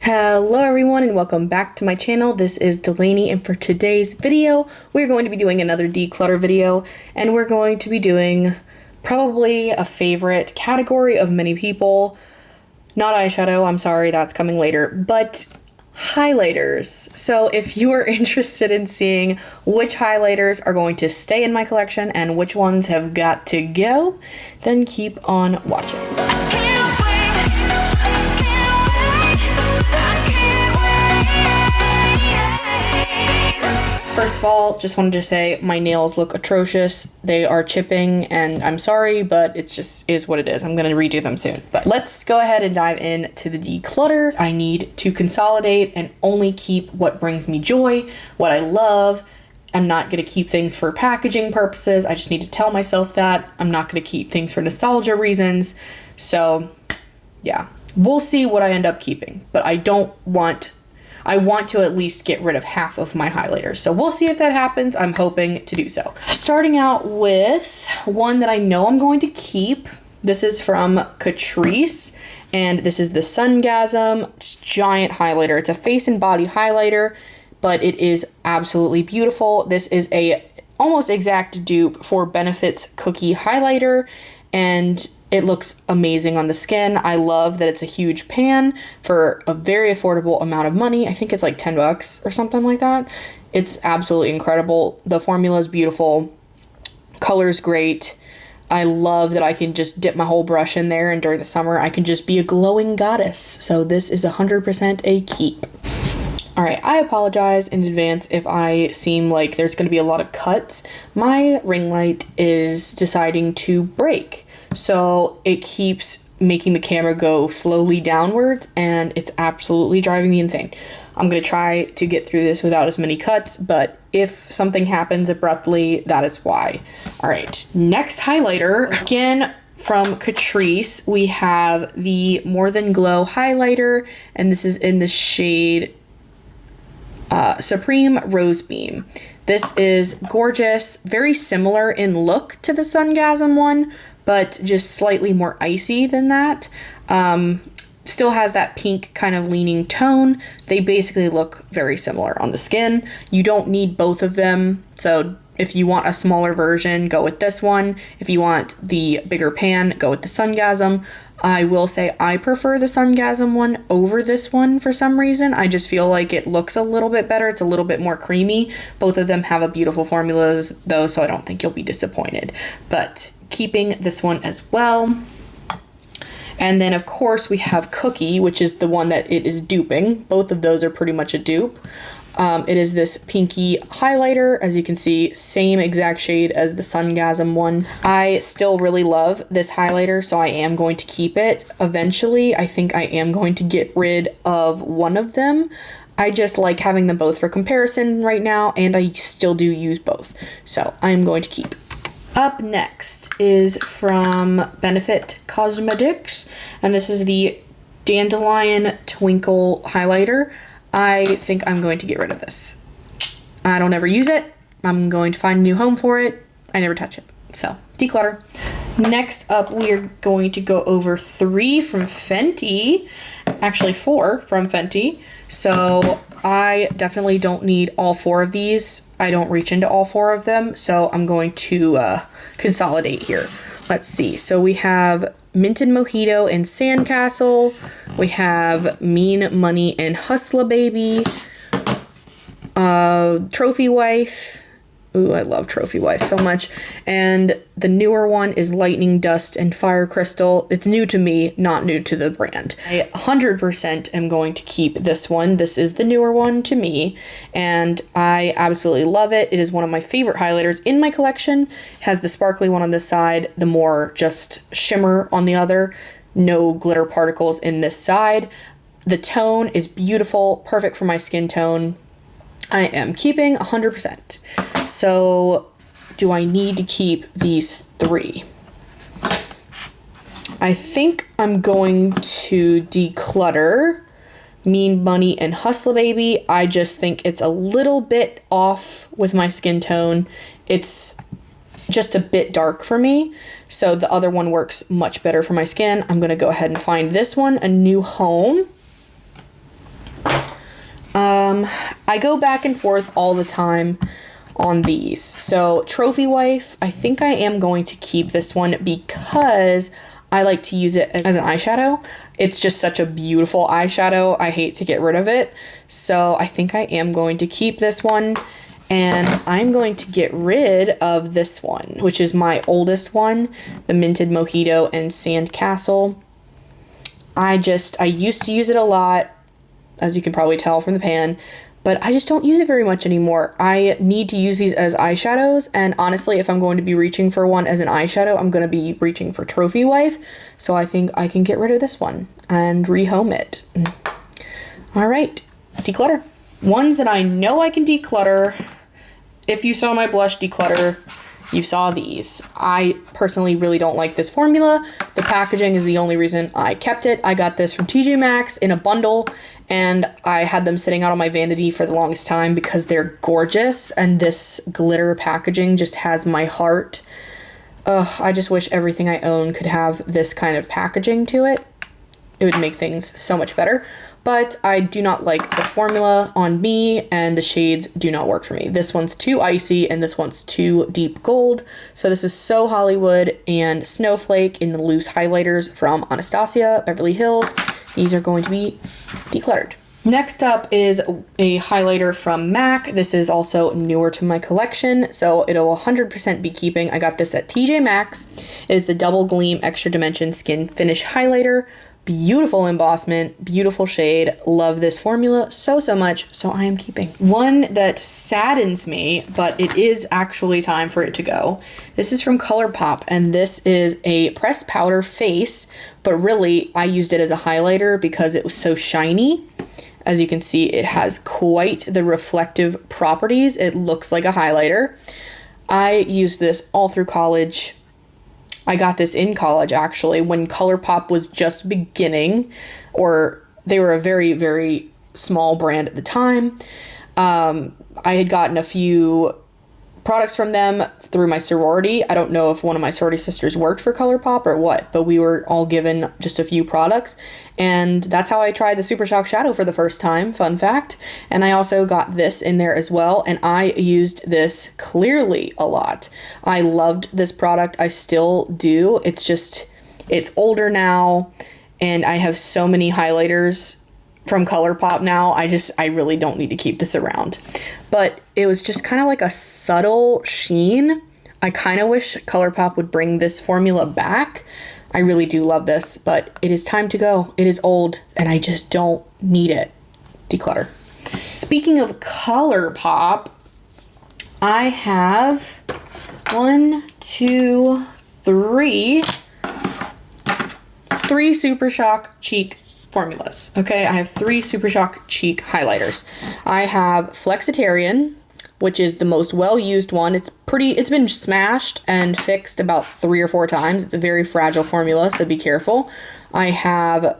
Hello everyone and welcome back to my channel. This is Delaney, and for today's video we're going to be doing another declutter video, and we're going to be doing probably a favorite category of many people. Not eyeshadow, I'm sorry, that's coming later, but highlighters. So if you are interested in seeing which highlighters are going to stay in my collection and which ones have got to go, then keep on watching. First of all, just wanted to say my nails look atrocious. They are chipping and I'm sorry, but it just is what it is. I'm going to redo them soon. But let's go ahead and dive into the declutter. I need to consolidate and only keep what brings me joy, what I love. I'm not going to keep things for packaging purposes. I just need to tell myself that. I'm not going to keep things for nostalgia reasons. So yeah, we'll see what I end up keeping, but I want to at least get rid of half of my highlighters. So we'll see if that happens. I'm hoping to do so. Starting out with one that I know I'm going to keep. This is from Catrice, and this is the Sungasm Giant Highlighter. It's a face and body highlighter, but it is absolutely beautiful. This is a almost exact dupe for Benefit's Cookie Highlighter, and it looks amazing on the skin. I love that it's a huge pan for a very affordable amount of money. I think it's like 10 bucks or something like that. It's absolutely incredible. The formula is beautiful. Color's great. I love that I can just dip my whole brush in there, and during the summer I can just be a glowing goddess. So this is 100% a keep. All right, I apologize in advance if I seem like there's going to be a lot of cuts. My ring light is deciding to break, so it keeps making the camera go slowly downwards, and it's absolutely driving me insane. I'm going to try to get through this without as many cuts, but if something happens abruptly, that is why. All right, next highlighter, again from Catrice, we have the More Than Glow highlighter, and this is in the shade Supreme Rose Beam. This is gorgeous, very similar in look to the Sungasm one, but just slightly more icy than that. Still has that pink kind of leaning tone. They basically look very similar on the skin. You don't need both of them, so if you want a smaller version, go with this one. If you want the bigger pan, go with the Sungasm. I will say I prefer the Sungasm one over this one for some reason. I just feel like it looks a little bit better. It's a little bit more creamy. Both of them have a beautiful formulas though, so I don't think you'll be disappointed. But keeping this one as well. And then of course we have Cookie, which is the one that it is duping. Both of those are pretty much a dupe. It is this pinky highlighter, as you can see, same exact shade as the Sungasm one. I still really love this highlighter, so I am going to keep it. Eventually, I think I am going to get rid of one of them. I just like having them both for comparison right now, and I still do use both, so I am going to keep. Up next is from Benefit Cosmetics, and this is the Dandelion Twinkle highlighter. I think I'm going to get rid of this. I don't ever use it. I'm going to find a new home for it. I never touch it. So, declutter. Next up, we are going to go over 3 from Fenty. Actually, 4 from Fenty. So, I definitely don't need all 4 of these. I don't reach into all 4 of them. So, I'm going to consolidate here. Let's see. So, we have Minted Mojito and Sandcastle. We have Mean Money and Hustla Baby. Trophy Wife. Ooh, I love Trophy Wife so much. And the newer one is Lightning Dust and Fire Crystal. It's new to me, not new to the brand. I 100% am going to keep this one. This is the newer one to me, and I absolutely love it. It is one of my favorite highlighters in my collection. It has the sparkly one on this side, the more just shimmer on the other. No glitter particles in this side. The tone is beautiful, perfect for my skin tone. I am keeping 100%. So, do I need to keep these 3? I think I'm going to declutter Mean Money and Hustla Baby. I just think it's a little bit off with my skin tone. It's just a bit dark for me, so the other one works much better for my skin. I'm going to go ahead and find this one a new home. I go back and forth all the time on these. So Trophy Wife, I think I am going to keep this one because I like to use it as an eyeshadow. It's just such a beautiful eyeshadow. I hate to get rid of it. So I think I am going to keep this one. And I'm going to get rid of this one, which is my oldest one, the Minted Mojito and Sandcastle. I used to use it a lot, as you can probably tell from the pan, but I just don't use it very much anymore. I need to use these as eyeshadows, and honestly, if I'm going to be reaching for one as an eyeshadow, I'm going to be reaching for Trophy Wife, so I think I can get rid of this one and rehome it. All right, declutter. Ones that I know I can declutter. If you saw my blush declutter, you saw these. I personally really don't like this formula. The packaging is the only reason I kept it. I got this from TJ Maxx in a bundle, and I had them sitting out on my vanity for the longest time because they're gorgeous, and this glitter packaging just has my heart. Ugh, I just wish everything I own could have this kind of packaging to it. It would make things so much better. But I do not like the formula on me, and the shades do not work for me. This one's too icy, and this one's too deep gold. So this is So Hollywood and Snowflake in the loose highlighters from Anastasia, Beverly Hills. These are going to be decluttered. Next up is a highlighter from MAC. This is also newer to my collection, so it'll 100% be keeping. I got this at TJ Maxx. It is the Double Gleam Extra Dimension Skin Finish Highlighter. Beautiful embossment, beautiful shade. Love this formula so much, so I am keeping. One that saddens me, but it is actually time for it to go. This is from ColourPop, and this is a pressed powder face, but really I used it as a highlighter because it was so shiny. As you can see, it has quite the reflective properties. It looks like a highlighter. I used this all through college. I got this in college, actually, when ColourPop was just beginning, or they were a very, very small brand at the time. I had gotten a few products from them through my sorority. I don't know if one of my sorority sisters worked for ColourPop or what, but we were all given just a few products, and that's how I tried the Super Shock Shadow for the first time, fun fact. And I also got this in there as well, and I used this clearly a lot. I loved this product. I still do. It's just, it's older now, and I have so many highlighters from ColourPop now. I really don't need to keep this around. But it was just kind of like a subtle sheen. I kind of wish ColourPop would bring this formula back. I really do love this, but it is time to go. It is old, and I just don't need it. Declutter. Speaking of ColourPop, I have 1, 2, 3 Super Shock Cheek formulas. Okay, I have 3 Super Shock Cheek highlighters. I have Flexitarian, which is the most well-used one. It's been smashed and fixed about 3 or 4 times. It's a very fragile formula, so be careful. I have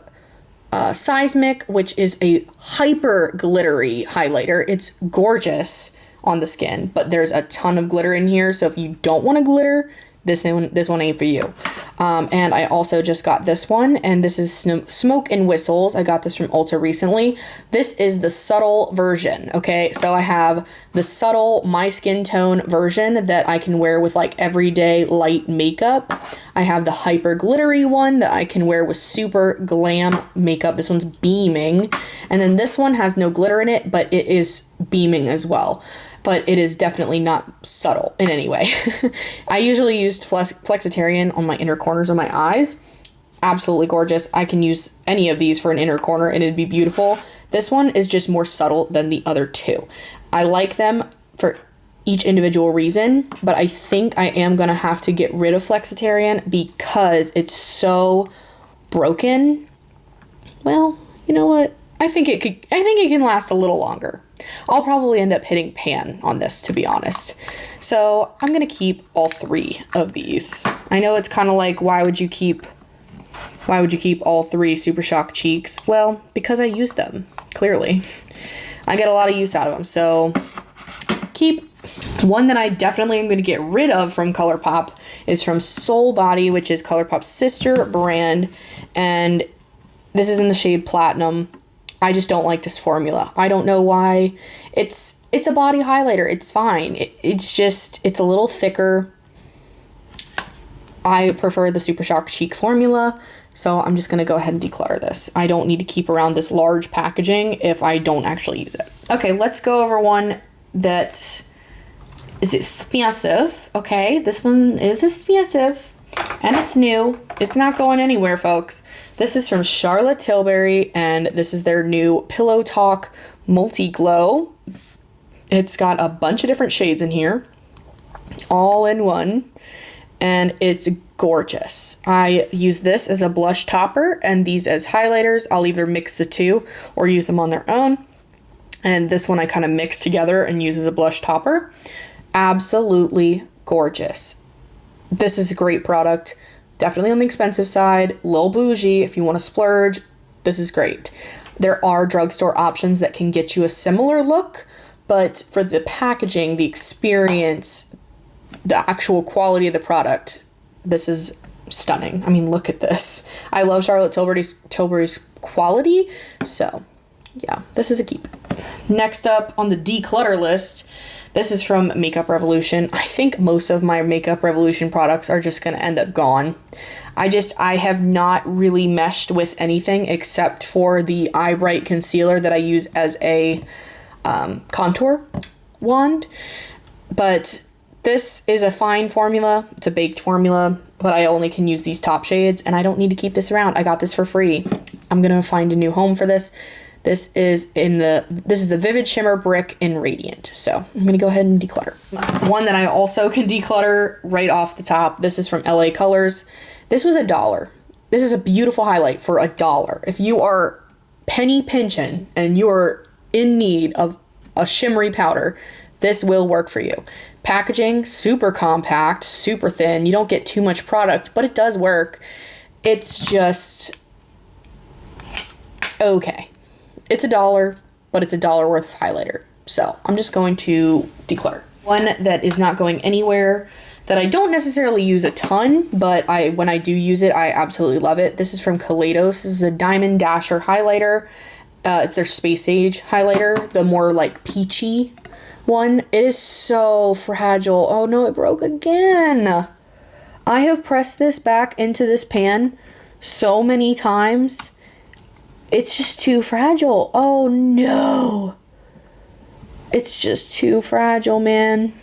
Seismic, which is a hyper glittery highlighter. It's gorgeous on the skin, but there's a ton of glitter in here, so if you don't want to glitter, this one ain't for you. And I also just got this one, and this is Smoke and Whistles. I got this from Ulta recently. This is the subtle version, okay? So I have the subtle My Skin Tone version that I can wear with like everyday light makeup. I have the hyper glittery one that I can wear with super glam makeup. This one's beaming. And then this one has no glitter in it, but it is beaming as well. But it is definitely not subtle in any way. I usually used Flexitarian on my inner corners of my eyes. Absolutely gorgeous. I can use any of these for an inner corner and it'd be beautiful. This one is just more subtle than the other 2. I like them for each individual reason, but I think I am gonna have to get rid of Flexitarian because it's so broken. Well, you know what? I think it can last a little longer. I'll probably end up hitting pan on this, to be honest. So I'm going to keep all 3 of these. I know it's kind of like, why would you keep all 3 Super Shock Cheeks? Well, because I use them, clearly. I get a lot of use out of them, so keep. One that I definitely am going to get rid of from ColourPop is from Soul Body, which is ColourPop's sister brand, and this is in the shade Platinum. I just don't like this formula. I don't know why. It's a body highlighter. It's fine. It's a little thicker. I prefer the Super Shock Chic formula, so I'm just going to go ahead and declutter this. I don't need to keep around this large packaging if I don't actually use it. Okay, let's go over one that is expensive. Okay, this one is expensive, and it's new. It's not going anywhere, folks. This is from Charlotte Tilbury, and this is their new Pillow Talk Multi Glow. It's got a bunch of different shades in here, all in one, and it's gorgeous. I use this as a blush topper and these as highlighters. I'll either mix the two or use them on their own. And this one I kind of mix together and use as a blush topper. Absolutely gorgeous. This is a great product. Definitely on the expensive side, little bougie. If you want to splurge, this is great. There are drugstore options that can get you a similar look, but for the packaging, the experience, the actual quality of the product, this is stunning. I mean, look at this. I love Charlotte Tilbury's quality, so yeah, this is a keep. Next up on the declutter list, this is from Makeup Revolution. I think most of my Makeup Revolution products are just going to end up gone. I have not really meshed with anything except for the Eye Bright concealer that I use as a contour wand. But this is a fine formula. It's a baked formula, but I only can use these top shades, and I don't need to keep this around. I got this for free. I'm going to find a new home for this. This is the Vivid Shimmer Brick in Radiant. So I'm going to go ahead and declutter. One that I also can declutter right off the top. This is from LA Colors. This was $1. This is a beautiful highlight for $1. If you are penny pinching and you are in need of a shimmery powder, this will work for you. Packaging, super compact, super thin. You don't get too much product, but it does work. It's just okay. It's $1, but it's $1 worth of highlighter. So I'm just going to declutter. One that is not going anywhere, that I don't necessarily use a ton, but when I do use it, I absolutely love it. This is from Kaleidos. This is a Diamond Dasher highlighter. It's their Space Age highlighter, the more like peachy one. It is so fragile. Oh no, it broke again. I have pressed this back into this pan so many times. It's just too fragile. Oh no. It's just too fragile, man.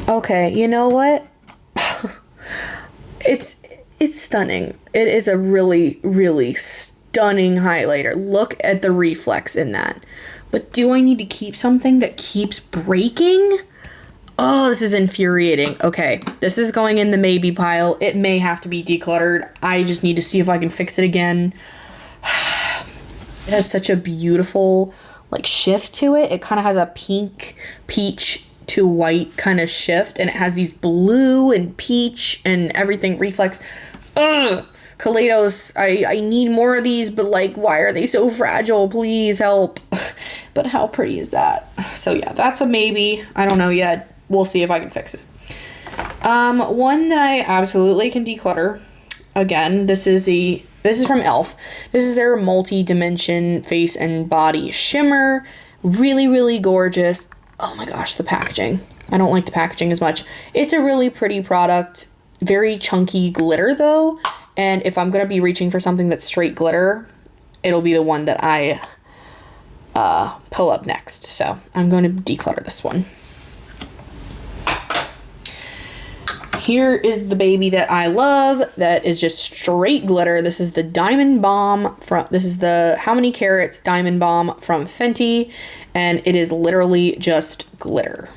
Okay, you know what? It's stunning. It is a really, really stunning highlighter. Look at the reflex in that. But do I need to keep something that keeps breaking? Oh, this is infuriating. Okay, this is going in the maybe pile. It may have to be decluttered. I just need to see if I can fix it again. It has such a beautiful like shift to it. It kind of has a pink, peach to white kind of shift, and it has these blue and peach and everything reflex. Ugh. Kaleidos, I need more of these, but like, why are they so fragile? Please help. But how pretty is that? So yeah, that's a maybe. I don't know yet. We'll see if I can fix it. One that I absolutely can declutter. Again, this is from e.l.f. This is their multi-dimension face and body shimmer. Really, really gorgeous. Oh my gosh, the packaging. I don't like the packaging as much. It's a really pretty product. Very chunky glitter though. And if I'm going to be reaching for something that's straight glitter, it'll be the one that I pull up next. So I'm going to declutter this one. Here is the baby that I love that is just straight glitter. This is the Diamond Bomb this is the How Many Carats Diamond Bomb from Fenty, and it is literally just glitter.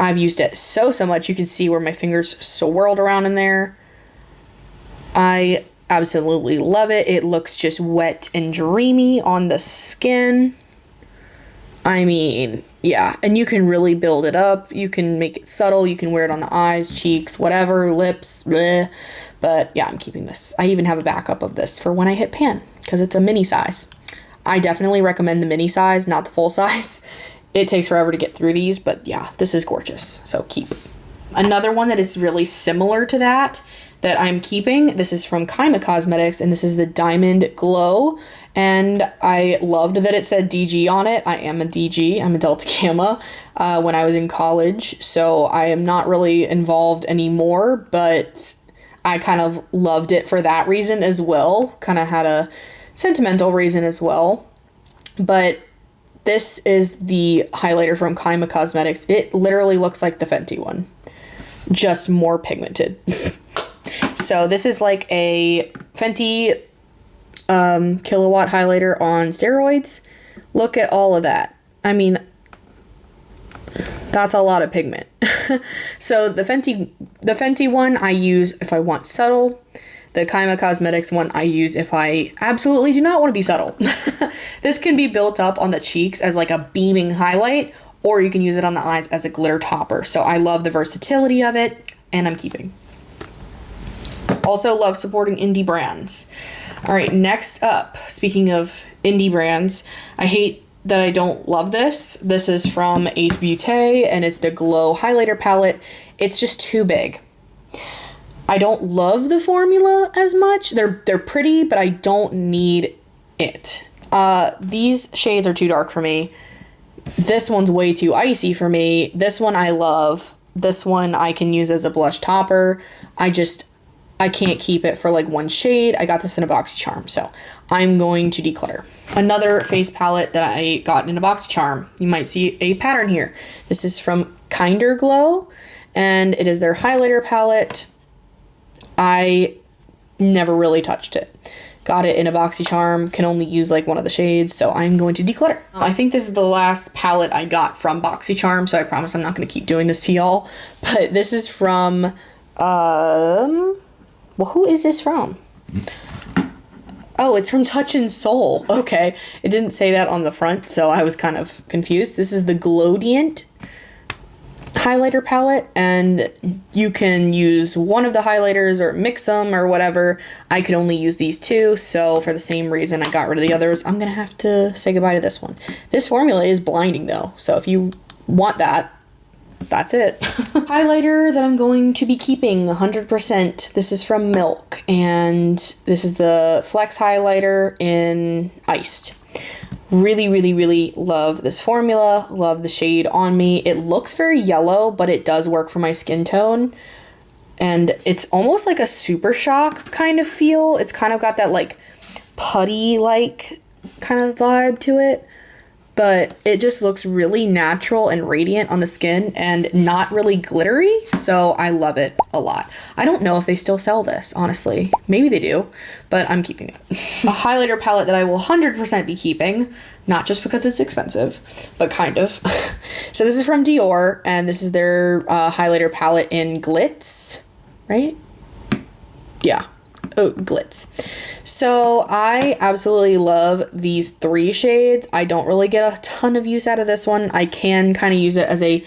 I've used it so much. You can see where my fingers swirled around in there. I absolutely love it. It looks just wet and dreamy on the skin. I mean, yeah, and you can really build it up. You can make it subtle. You can wear it on the eyes, cheeks, whatever, lips, bleh. But yeah, I'm keeping this. I even have a backup of this for when I hit pan because it's a mini size. I definitely recommend the mini size, not the full size. It takes forever to get through these, but yeah, this is gorgeous. So keep. Another one that is really similar to that. that I'm keeping. This is from Kyma Cosmetics, and this is the Diamond Glow. And I loved that it said DG on it. I am a DG. I'm a Delta Gamma when I was in college, so I am not really involved anymore, but I kind of loved it for that reason as well. Kind of had a sentimental reason as well. But this is the highlighter from Kyma Cosmetics. It literally looks like the Fenty one, just more pigmented. So this is like a Fenty kilowatt highlighter on steroids. Look at all of that. I mean, that's a lot of pigment. So the Fenty one I use if I want subtle. The Kyma Cosmetics one I use if I absolutely do not want to be subtle. This can be built up on the cheeks as like a beaming highlight, or you can use it on the eyes as a glitter topper. So I love the versatility of it, and I'm keeping. Also love supporting indie brands. All right, next up, speaking of indie brands, I hate that I don't love this. This is from Ace Beauty, and it's the Glow Highlighter Palette. It's just too big. I don't love the formula as much. They're pretty, but I don't need it. These shades are too dark for me. This one's way too icy for me. This one I love. This one I can use as a blush topper. I can't keep it for like one shade. I got this in a BoxyCharm, so I'm going to declutter. Another face palette that I got in a BoxyCharm. You might see a pattern here. This is from Kinder Glow, and it is their highlighter palette. I never really touched it. Got it in a BoxyCharm, can only use like one of the shades, so I'm going to declutter. I think this is the last palette I got from BoxyCharm, so I promise I'm not going to keep doing this to y'all. But this is from, well, who is this from? Oh, it's from Touch in Soul. Okay, it didn't say that on the front, so I was kind of confused. This is the Glowdient highlighter palette, and you can use one of the highlighters or mix them or whatever. I could only use these two, so for the same reason I got rid of the others, I'm gonna have to say goodbye to this one. This formula is blinding though, so if you want that, that's it. Highlighter that I'm going to be keeping 100%. This is from Milk, and this is the Flex highlighter in Iced. Really, really, really love this formula. Love the shade on me. It looks very yellow, but it does work for my skin tone. And it's almost like a Super Shock kind of feel. It's kind of got that like putty-like kind of vibe to it. But it just looks really natural and radiant on the skin and not really glittery. So I love it a lot. I don't know if they still sell this, honestly. Maybe they do, but I'm keeping it. A highlighter palette that I will 100% be keeping, not just because it's expensive, but kind of. So this is from Dior, and this is their highlighter palette in Glitz, right? Yeah. Oh, Glitz. So I absolutely love these three shades. I don't really get a ton of use out of this one. I can kind of use it as a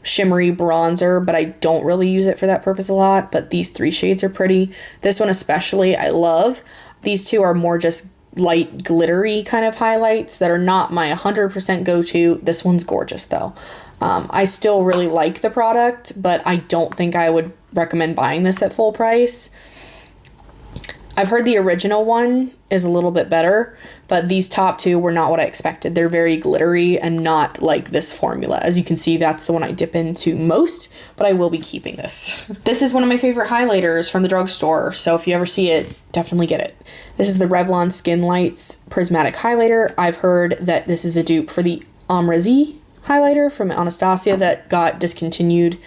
shimmery bronzer, but I don't really use it for that purpose a lot. But these three shades are pretty. This one especially I love. These two are more just light glittery kind of highlights that are not my 100% go-to. This one's gorgeous though. I still really like the product, but I don't think I would recommend buying this at full price. I've heard the original one is a little bit better, but these top two were not what I expected. They're very glittery and not like this formula. As you can see, that's the one I dip into most, but I will be keeping this. This is one of my favorite highlighters from the drugstore, so if you ever see it, definitely get it. This is the Revlon Skin Lights Prismatic Highlighter. I've heard that this is a dupe for the Omrazy highlighter from Anastasia that got discontinued.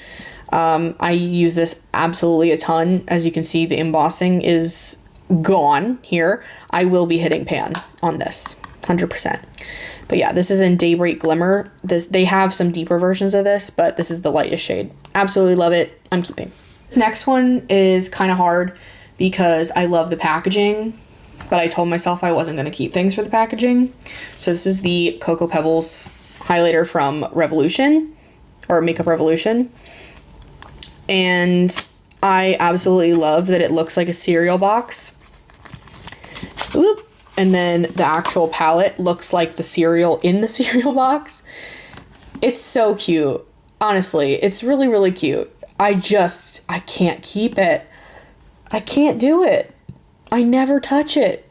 I use this absolutely a ton. As you can see, the embossing is gone here. I will be hitting pan on this 100%. But yeah, this is in Daybreak Glimmer. They have some deeper versions of this, but this is the lightest shade. Absolutely love it. I'm keeping. This next one is kind of hard because I love the packaging, but I told myself I wasn't going to keep things for the packaging. So this is the Cocoa Pebbles highlighter from Revolution, or Makeup Revolution. And I absolutely love that it looks like a cereal box. Oop. And then the actual palette looks like the cereal in the cereal box. It's so cute. Honestly, it's really, really cute. I can't keep it. I can't do it. I never touch it.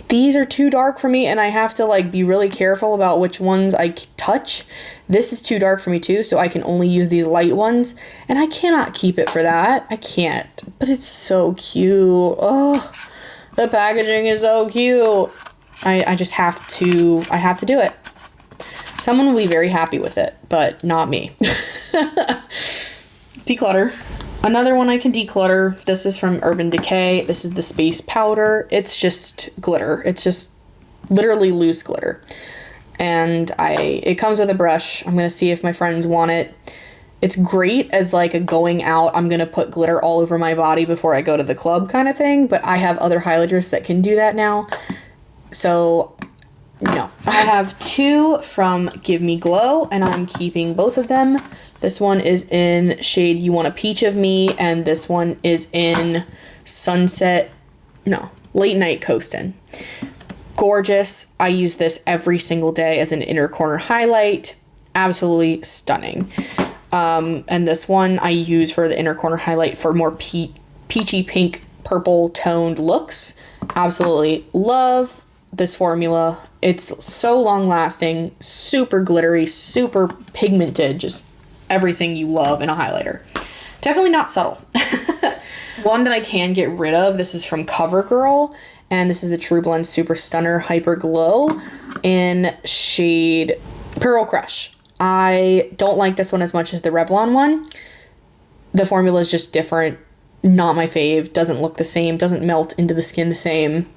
These are too dark for me, and I have to like be really careful about which ones I touch. This is too dark for me too, so I can only use these light ones, and I cannot keep it for that. I can't, but it's so cute. Oh, the packaging is so cute. I just have to, I have to do it. Someone will be very happy with it, but not me. Declutter. Another one I can declutter. This is from Urban Decay. This is the Space Powder. It's just glitter. It's just literally loose glitter. And it comes with a brush. I'm going to see if my friends want it. It's great as like a going out, I'm going to put glitter all over my body before I go to the club kind of thing. But I have other highlighters that can do that now. So no. I have two from Give Me Glow, and I'm keeping both of them. This one is in shade You Want a Peach of Me, and this one is in Late Night Coastin'. Gorgeous. I use this every single day as an inner corner highlight. Absolutely stunning. And this one I use for the inner corner highlight for more peachy pink purple toned looks. Absolutely love this formula. It's so long lasting, super glittery, super pigmented, just everything you love in a highlighter. Definitely not subtle. One that I can get rid of, this is from CoverGirl, and this is the True Blend Super Stunner Hyper Glow in shade Pearl Crush. I don't like this one as much as the Revlon one. The formula is just different. Not my fave. Doesn't look the same. Doesn't melt into the skin the same.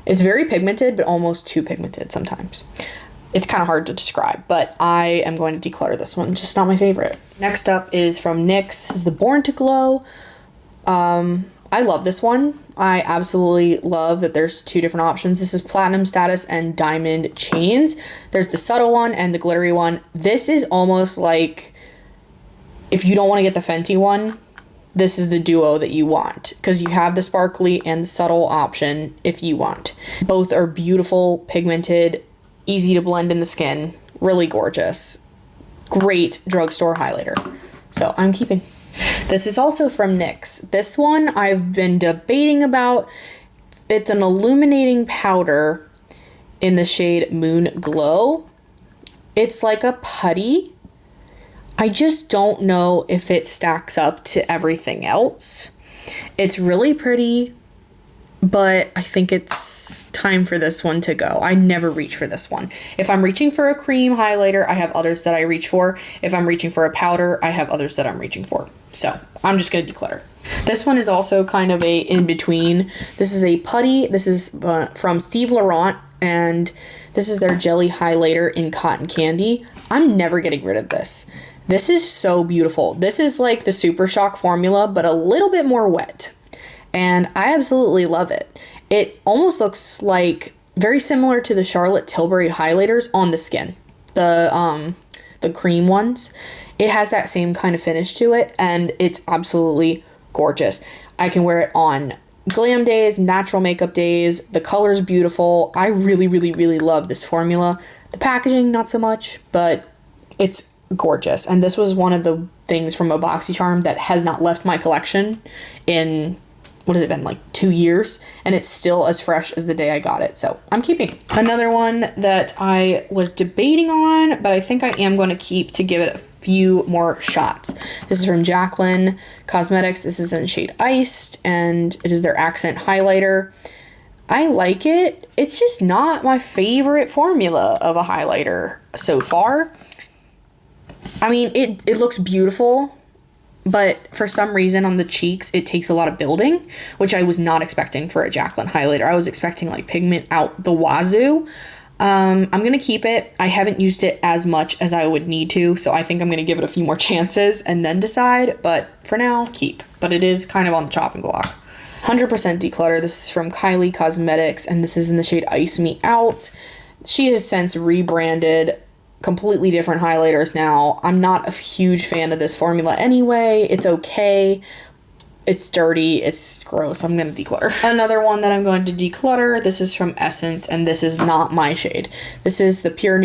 It's very pigmented, but almost too pigmented sometimes. It's kind of hard to describe, but I am going to declutter this one. Just not my favorite. Next up is from NYX. This is the Born to Glow. I love this one. I absolutely love that there's two different options. This is Platinum Status and Diamond Chains. There's the subtle one and the glittery one. This is almost like if you don't want to get the Fenty one, this is the duo that you want, because you have the sparkly and the subtle option if you want. Both are beautiful, pigmented, easy to blend in the skin, really gorgeous. Great drugstore highlighter. So I'm keeping. This is also from NYX. This one I've been debating about. It's an illuminating powder in the shade Moon Glow. It's like a putty. I just don't know if it stacks up to everything else. It's really pretty, but I think it's time for this one to go. I never reach for this one. If I'm reaching for a cream highlighter, I have others that I reach for. If I'm reaching for a powder, I have others that I'm reaching for. So I'm just going to declutter. This one is also kind of a in-between. This is a putty. This is from Steve Laurent, and this is their jelly highlighter in Cotton Candy. I'm never getting rid of this. This is so beautiful. This is like the Super Shock formula, but a little bit more wet. And I absolutely love it. It almost looks like very similar to the Charlotte Tilbury highlighters on the skin. The cream ones. It has that same kind of finish to it, and it's absolutely gorgeous. I can wear it on glam days, natural makeup days. The color's beautiful. I really, really, really love this formula. The packaging, not so much, but it's gorgeous. And this was one of the things from a BoxyCharm that has not left my collection in, what has it been, like 2 years, and it's still as fresh as the day I got it, so I'm keeping. Another one that I was debating on, but I think I am going to keep to give it a few more shots. This is from Jaclyn Cosmetics. This is in shade Iced, and it is their accent highlighter. I like it. It's just not my favorite formula of a highlighter so far. I mean, it looks beautiful, but for some reason on the cheeks, it takes a lot of building, which I was not expecting for a Jaclyn highlighter. I was expecting like pigment out the wazoo. I'm going to keep it. I haven't used it as much as I would need to, so I think I'm going to give it a few more chances and then decide, but for now, keep. But it is kind of on the chopping block. 100% declutter. This is from Kylie Cosmetics, and this is in the shade Ice Me Out. She has since rebranded completely different highlighters now. I'm not a huge fan of this formula anyway. It's okay. It's dirty. It's gross. I'm going to declutter. Another one that I'm going to declutter. This is from Essence, and this is not my shade. This is the Pure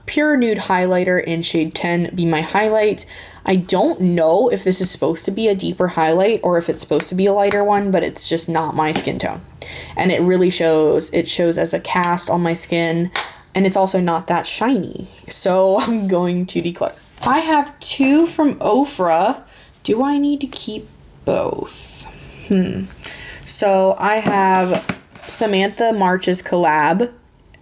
Pure Nude Highlighter in shade 10 Be My Highlight. I don't know if this is supposed to be a deeper highlight or if it's supposed to be a lighter one, but it's just not my skin tone. And it really shows. It shows as a cast on my skin, and it's also not that shiny. So I'm going to declutter. I have 2 from Ofra. Do I need to keep both? So I have Samantha March's collab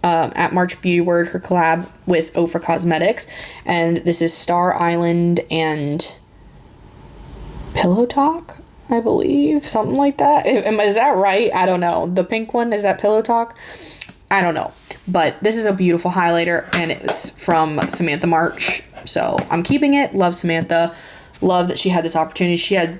at March Beauty Word, her collab with Ofra Cosmetics. And this is Star Island and Pillow Talk, I believe. Something like that. Is that right? I don't know. The pink one, is that Pillow Talk? I don't know. But this is a beautiful highlighter, and it's from Samantha March. So I'm keeping it. Love Samantha. Love that she had this opportunity.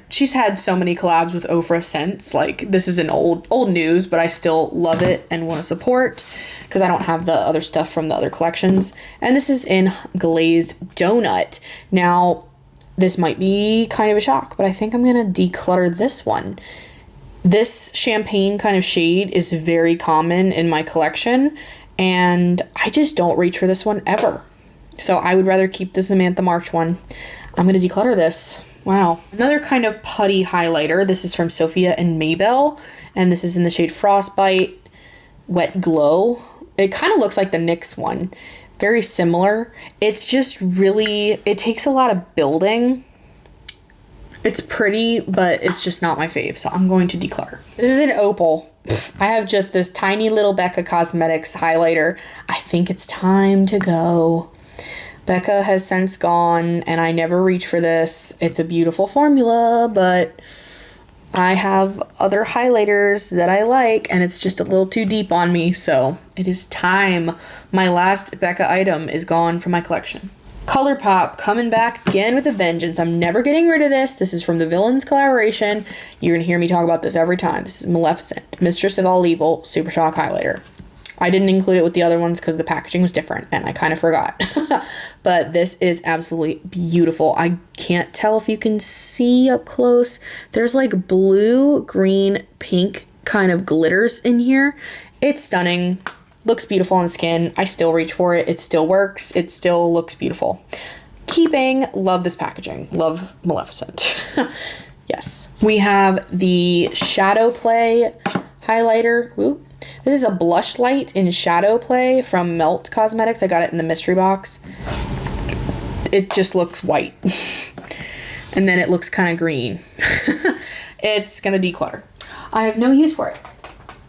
She's had so many collabs with Ofra since. Like, this is an old news, but I still love it and want to support because I don't have the other stuff from the other collections. And this is in Glazed Donut. Now, this might be kind of a shock, but I think I'm going to declutter this one. This champagne kind of shade is very common in my collection, and I just don't reach for this one ever. So I would rather keep the Samantha March one. I'm going to declutter this. Wow. Another kind of putty highlighter. This is from Sophia and Maybell, and this is in the shade Frostbite Wet Glow. It kind of looks like the NYX one. Very similar. It's just really, it takes a lot of building. It's pretty, but it's just not my fave, so I'm going to declutter. This is an opal. I have just this tiny little Becca Cosmetics highlighter. I think it's time to go. Becca has since gone, and I never reach for this. It's a beautiful formula, but I have other highlighters that I like, and it's just a little too deep on me, so it is time. My last Becca item is gone from my collection. ColourPop coming back again with a vengeance. I'm never getting rid of this. This is from the Villains collaboration. You're going to hear me talk about this every time. This is Maleficent, Mistress of All Evil, Super Shock Highlighter. I didn't include it with the other ones because the packaging was different and I kind of forgot. But this is absolutely beautiful. I can't tell if you can see up close. There's like blue, green, pink kind of glitters in here. It's stunning. Looks beautiful on the skin. I still reach for it. It still works. It still looks beautiful. Keeping. Love this packaging. Love Maleficent. Yes. We have the Shadow Play highlighter. Ooh. This is a blush light in Shadow Play from Melt Cosmetics. I got it in the mystery box. It just looks white. And then it looks kind of green. It's gonna declutter. I have no use for it.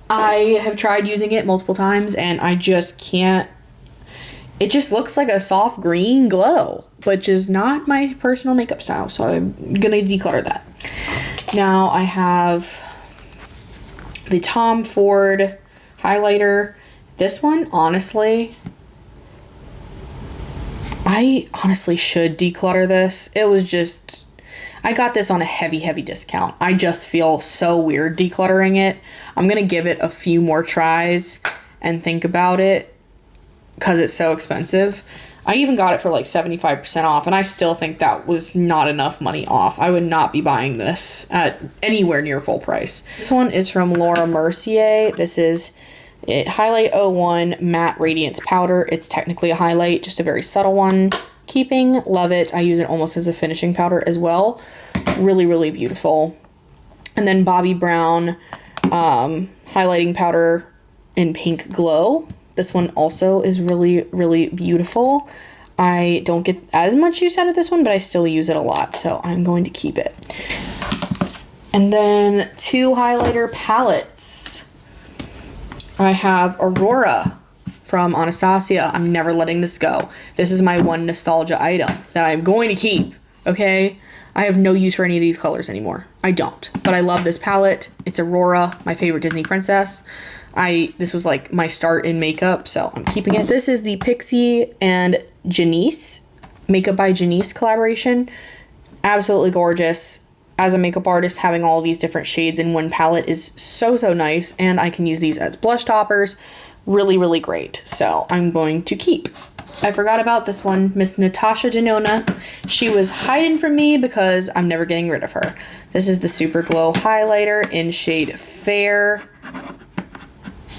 I have tried using it multiple times and I just can't. It just looks like a soft green glow, which is not my personal makeup style. So I'm gonna declutter that. Now I have the Tom Ford highlighter. This one, honestly, I honestly should declutter this. It was just, I got this on a heavy discount. I just feel so weird decluttering it. I'm gonna give it a few more tries and think about it because it's so expensive. I even got it for like 75% off, and I still think that was not enough money off. I would not be buying this at anywhere near full price. This one is from Laura Mercier. This is Highlight 01 Matte Radiance Powder. It's technically a highlight, just a very subtle one. Keeping. Love it. I use it almost as a finishing powder as well. Really beautiful. And then Bobbi Brown highlighting powder in Pink Glow. This one also is really beautiful. I don't get as much use out of this one, but I still use it a lot, so I'm going to keep it. And then 2 highlighter palettes. I have Aurora from Anastasia. I'm never letting this go. This is my one nostalgia item that I'm going to keep, okay? I have no use for any of these colors anymore. I don't, but I love this palette. It's Aurora, my favorite Disney princess. This was like my start in makeup, so I'm keeping it. This is the Pixie and Janice Makeup by Janice collaboration. Absolutely gorgeous. As a makeup artist, having all these different shades in one palette is so nice, and I can use these as blush toppers. Really great. So I'm going to keep. I forgot about this one, Miss Natasha Denona. She was hiding from me because I'm never getting rid of her. This is the Super Glow highlighter in shade Fair.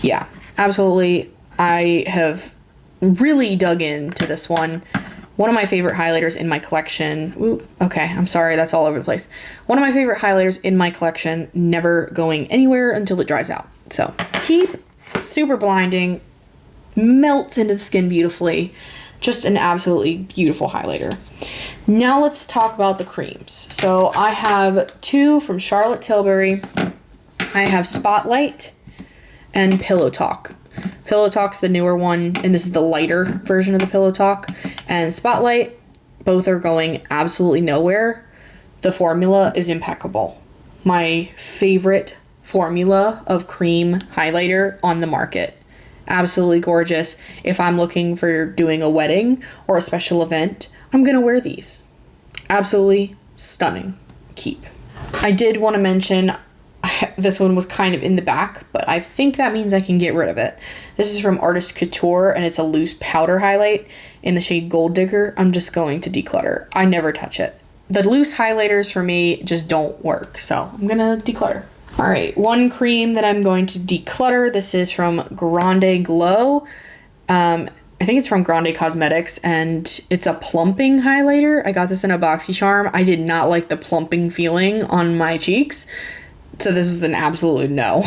Yeah, absolutely. I have really dug into this one. One of my favorite highlighters in my collection. Ooh, okay, I'm sorry, that's all over the place. One of my favorite highlighters in my collection, never going anywhere until it dries out. So, keep, super blinding, melts into the skin beautifully. Just an absolutely beautiful highlighter. Now let's talk about the creams. So I have two from Charlotte Tilbury. I have Spotlight and Pillow Talk. Pillow Talk's the newer one, and this is the lighter version of the Pillow Talk. And Spotlight, both are going absolutely nowhere. The formula is impeccable. My favorite formula of cream highlighter on the market. Absolutely gorgeous. If I'm looking for doing a wedding or a special event, I'm gonna wear these. Absolutely stunning. Keep. I did want to mention this one was kind of in the back, but I think that means I can get rid of it. This is from Artist Couture, and it's a loose powder highlight in the shade Gold Digger. I'm just going to declutter. I never touch it. The loose highlighters for me just don't work, so I'm gonna declutter. All right, one cream that I'm going to declutter. This is from Grande Glow. I think it's from Grande Cosmetics, and it's a plumping highlighter. I got this in a BoxyCharm. I did not like the plumping feeling on my cheeks, so this was an absolute no.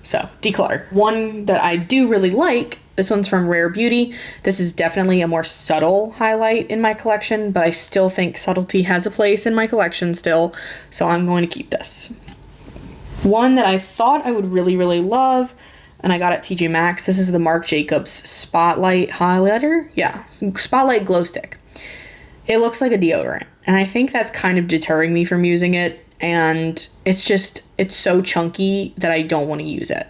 So, declutter. One that I do really like, this one's from Rare Beauty. This is definitely a more subtle highlight in my collection, but I still think subtlety has a place in my collection still, so I'm going to keep this. One that I thought I would really, really love, and I got at TJ Maxx. This is the Marc Jacobs Spotlight highlighter. Yeah, Spotlight Glow Stick. It looks like a deodorant, and I think that's kind of deterring me from using it, and it's so chunky that I don't want to use it.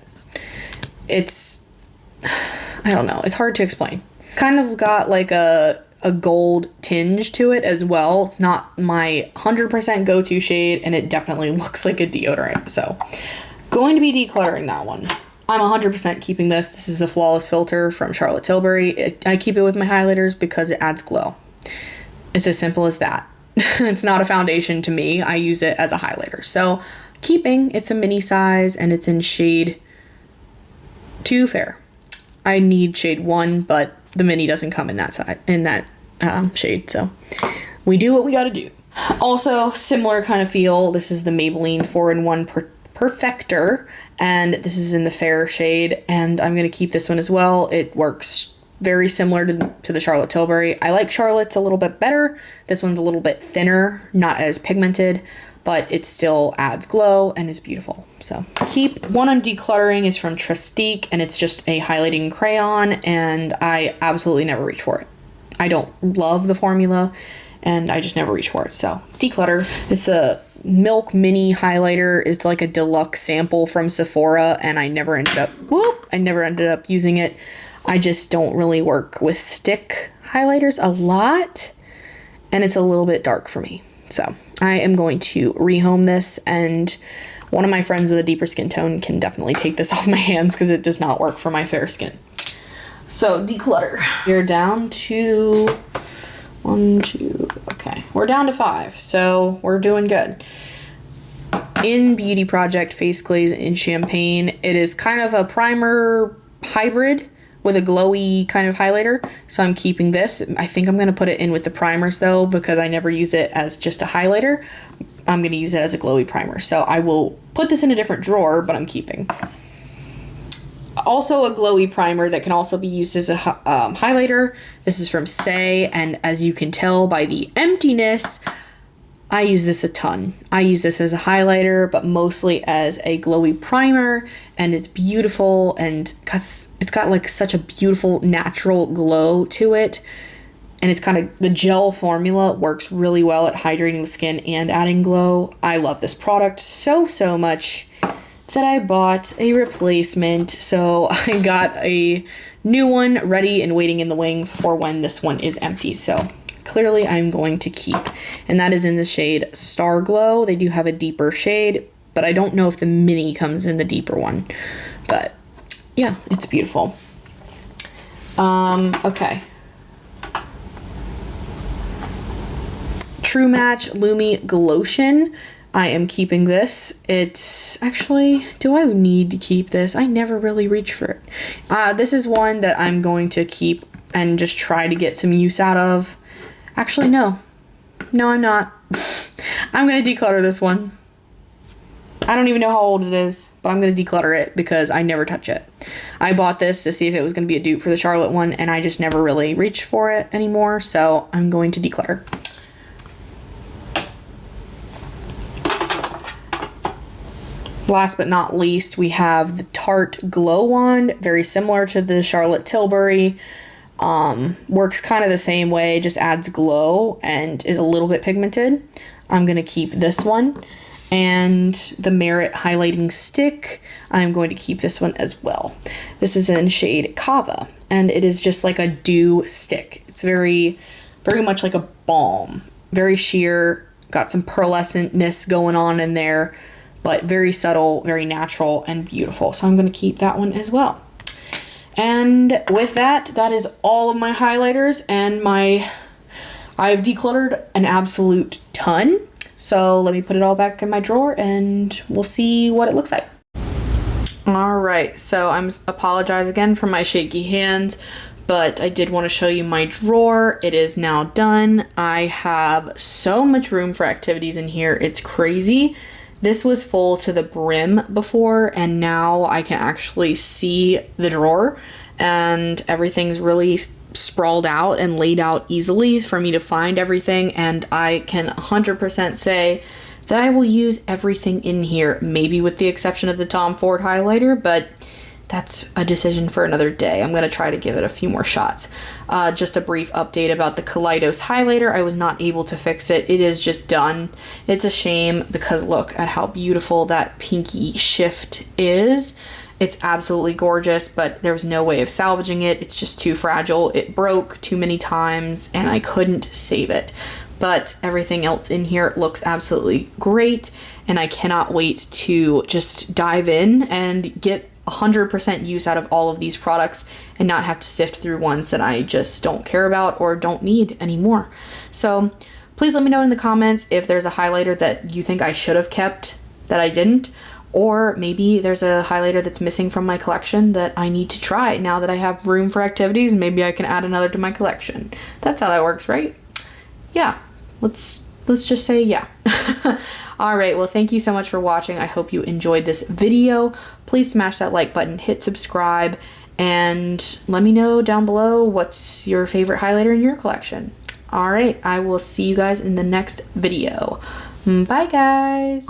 I don't know, it's hard to explain. Kind of got like a gold tinge to it as well. It's not my 100% go-to shade, and it definitely looks like a deodorant. So, going to be decluttering that one. I'm 100% keeping this. This is the Flawless Filter from Charlotte Tilbury. I keep it with my highlighters because it adds glow. It's as simple as that. It's not a foundation to me. I use it as a highlighter. So, keeping. It's a mini size, and it's in shade 2 Fair. I need shade 1, but the mini doesn't come in that shade, so we do what we gotta do. Also, similar kind of feel. This is the Maybelline 4-in-1 Perfector, and this is in the fair shade, and I'm gonna keep this one as well. It works very similar to the Charlotte Tilbury. I like Charlotte's a little bit better. This one's a little bit thinner, not as pigmented, but it still adds glow and is beautiful. So keep. One I'm decluttering is from Trestique, and it's just a highlighting crayon, and I absolutely never reach for it. I don't love the formula, and I just never reach for it. So declutter. It's a Milk Mini highlighter. It's like a deluxe sample from Sephora, and I never ended up using it. I just don't really work with stick highlighters a lot, and it's a little bit dark for me. So I am going to rehome this, and one of my friends with a deeper skin tone can definitely take this off my hands because it does not work for my fair skin. So declutter. We're down to 1, 2, okay. We're down to 5, so we're doing good. In Beauty Project Face Glaze in Champagne, it is kind of a primer hybrid with a glowy kind of highlighter, so I'm keeping this. I think I'm going to put it in with the primers though, because I never use it as just a highlighter. I'm going to use it as a glowy primer, so I will put this in a different drawer, but I'm keeping. Also a glowy primer that can also be used as a highlighter. This is from Say, and as you can tell by the emptiness, I use this a ton. I use this as a highlighter, but mostly as a glowy primer, and it's beautiful, and because it's got like such a beautiful natural glow to it, and it's kind of, the gel formula works really well at hydrating the skin and adding glow. I love this product so much that I bought a replacement, so I got a new one ready and waiting in the wings for when this one is empty. So clearly I'm going to keep, and that is in the shade Star Glow. They do have a deeper shade, but I don't know if the mini comes in the deeper one, but yeah, it's beautiful. Okay. True Match Lumi Glotion. I am keeping this. It's actually, do I need to keep this? I never really reach for it. This is one that I'm going to keep and just try to get some use out of. Actually, no. No, I'm not. I'm going to declutter this one. I don't even know how old it is, but I'm going to declutter it because I never touch it. I bought this to see if it was going to be a dupe for the Charlotte one, and I just never really reached for it anymore, so I'm going to declutter. Last but not least, we have the Tarte Glow Wand, very similar to the Charlotte Tilbury. Works kind of the same way, just adds glow and is a little bit pigmented. I'm going to keep this one. And the Merit Highlighting Stick, I'm going to keep this one as well. This is in shade Kava, and it is just like a dew stick. It's very much like a balm. Very sheer, got some pearlescentness going on in there, but very subtle, very natural, and beautiful. So I'm going to keep that one as well. And with that, that is all of my highlighters, and I've decluttered an absolute ton. So let me put it all back in my drawer and we'll see what it looks like. All right, so I'm apologize again for my shaky hands, but I did want to show you my drawer. It is now done. I have so much room for activities in here. It's crazy. This was full to the brim before, and now I can actually see the drawer, and everything's really sprawled out and laid out easily for me to find everything, and I can 100% say that I will use everything in here, maybe with the exception of the Tom Ford highlighter, but that's a decision for another day. I'm going to try to give it a few more shots. Just a brief update about the Kaleidos highlighter. I was not able to fix it. It is just done. It's a shame because look at how beautiful that pinky shift is. It's absolutely gorgeous, but there was no way of salvaging it. It's just too fragile. It broke too many times and I couldn't save it. But everything else in here looks absolutely great, and I cannot wait to just dive in and get 100% use out of all of these products and not have to sift through ones that I just don't care about or don't need anymore. So please let me know in the comments if there's a highlighter that you think I should have kept that I didn't, or maybe there's a highlighter that's missing from my collection that I need to try now that I have room for activities. Maybe I can add another to my collection. That's how that works, right? Yeah, let's just say yeah. All right, well, thank you so much for watching. I hope you enjoyed this video. Please smash that like button, hit subscribe, and let me know down below what's your favorite highlighter in your collection. All right, I will see you guys in the next video. Bye, guys.